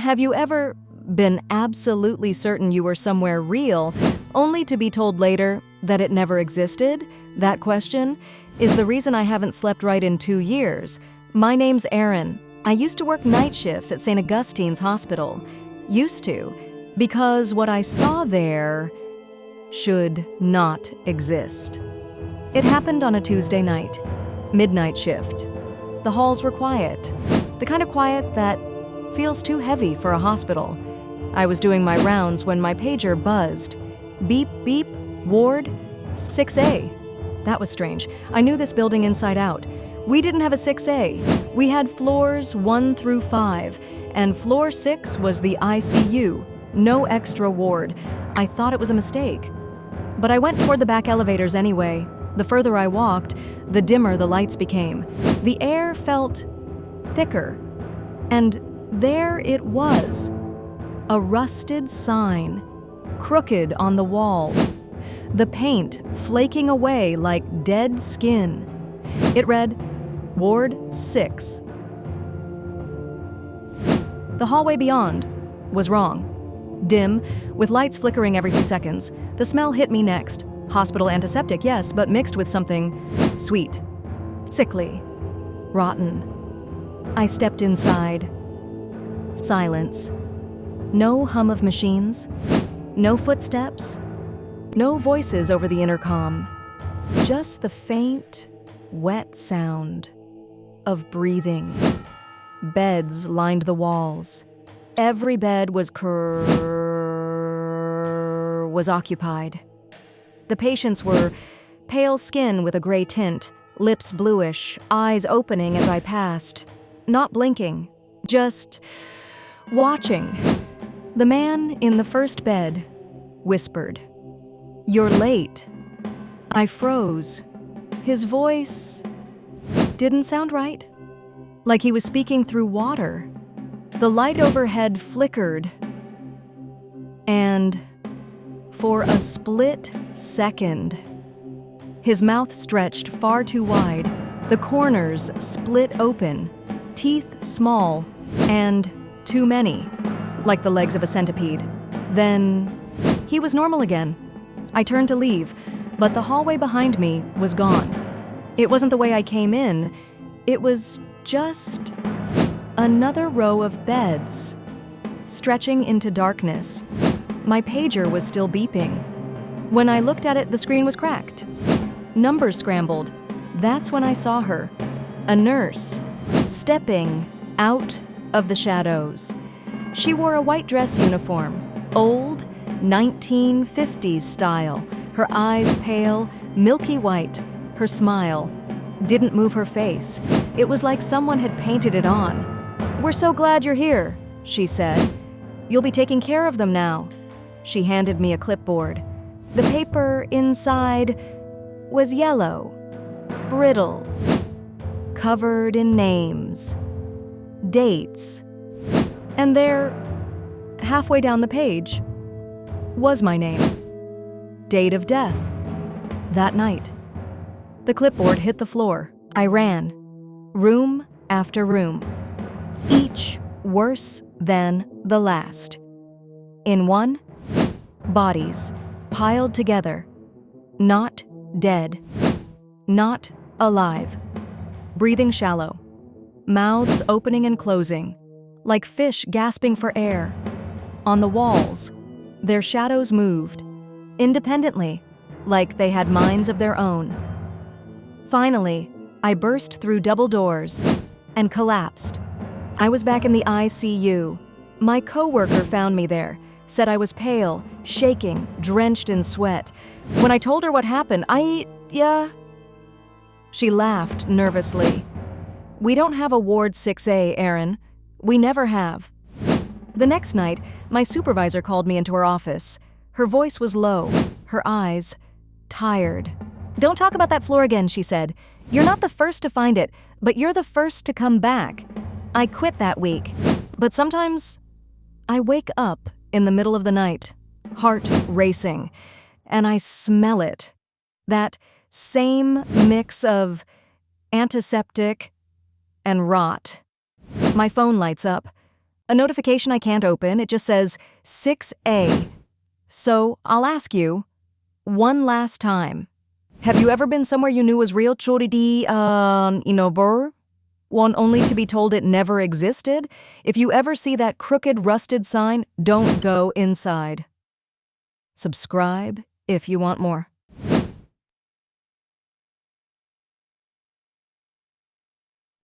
Have you ever been absolutely certain you were somewhere real, only to be told later that it never existed? That question is the reason I haven't slept right in 2 years. My name's Erin. I used to work night shifts at St. Augustine's Hospital. Used to, because what I saw there should not exist. It happened on a Tuesday night, midnight shift. The halls were quiet, the kind of quiet that feels too heavy for a hospital. I was doing my rounds when my pager buzzed. Beep, beep, ward 6A. That was strange. I knew this building inside out. We didn't have a 6A. We had floors 1 through 5, and floor 6 was the ICU. No extra ward. I thought it was a mistake. But I went toward the back elevators anyway. The further I walked, the dimmer the lights became. The air felt thicker. And there it was. A rusted sign, crooked on the wall. The paint flaking away like dead skin. It read, Ward 6. The hallway beyond was wrong. Dim, with lights flickering every few seconds. The smell hit me next. Hospital antiseptic, yes, but mixed with something sweet, sickly, rotten. I stepped inside. Silence. No hum of machines. No footsteps. No voices over the intercom. Just the faint, wet sound of breathing. Beds lined the walls. Every bed was occupied. The patients were pale skin with a gray tint, lips bluish, eyes opening as I passed. Not blinking, just watching. The man in the first bed whispered, "You're late." I froze. His voice didn't sound right, like he was speaking through water. The light overhead flickered, and for a split second, his mouth stretched far too wide, the corners split open, teeth small and too many, like the legs of a centipede. Then he was normal again. I turned to leave, but the hallway behind me was gone. It wasn't the way I came in. It was just another row of beds, stretching into darkness. My pager was still beeping. When I looked at it, the screen was cracked. Numbers scrambled. That's when I saw her, a nurse, stepping out of the shadows. She wore a white dress uniform, old 1950s style, her eyes pale, milky white. Her smile didn't move her face. It was like someone had painted it on. "We're so glad you're here," she said. "You'll be taking care of them now." She handed me a clipboard. The paper inside was yellow, brittle, covered in names, dates. And there, halfway down the page, was my name. Date of death. That night. The clipboard hit the floor. I ran. Room after room. Each worse than the last. In one, bodies piled together. Not dead. Not alive. Breathing shallow. Mouths opening and closing, like fish gasping for air. On the walls, their shadows moved, independently, like they had minds of their own. Finally, I burst through double doors and collapsed. I was back in the ICU. My coworker found me there, said I was pale, shaking, drenched in sweat. When I told her what happened, She laughed nervously. "We don't have a Ward 6A, Erin. We never have." The next night, my supervisor called me into her office. Her voice was low, her eyes tired. "Don't talk about that floor again," she said. "You're not the first to find it, but you're the first to come back. I quit that week. But sometimes I wake up in the middle of the night, heart racing, and I smell it. That same mix of antiseptic and rot. My phone lights up. A notification I can't open. It just says 6A. So I'll ask you, one last time. Have you ever been somewhere you knew was real? Burr? One only to be told it never existed? If you ever see that crooked, rusted sign, don't go inside. Subscribe if you want more.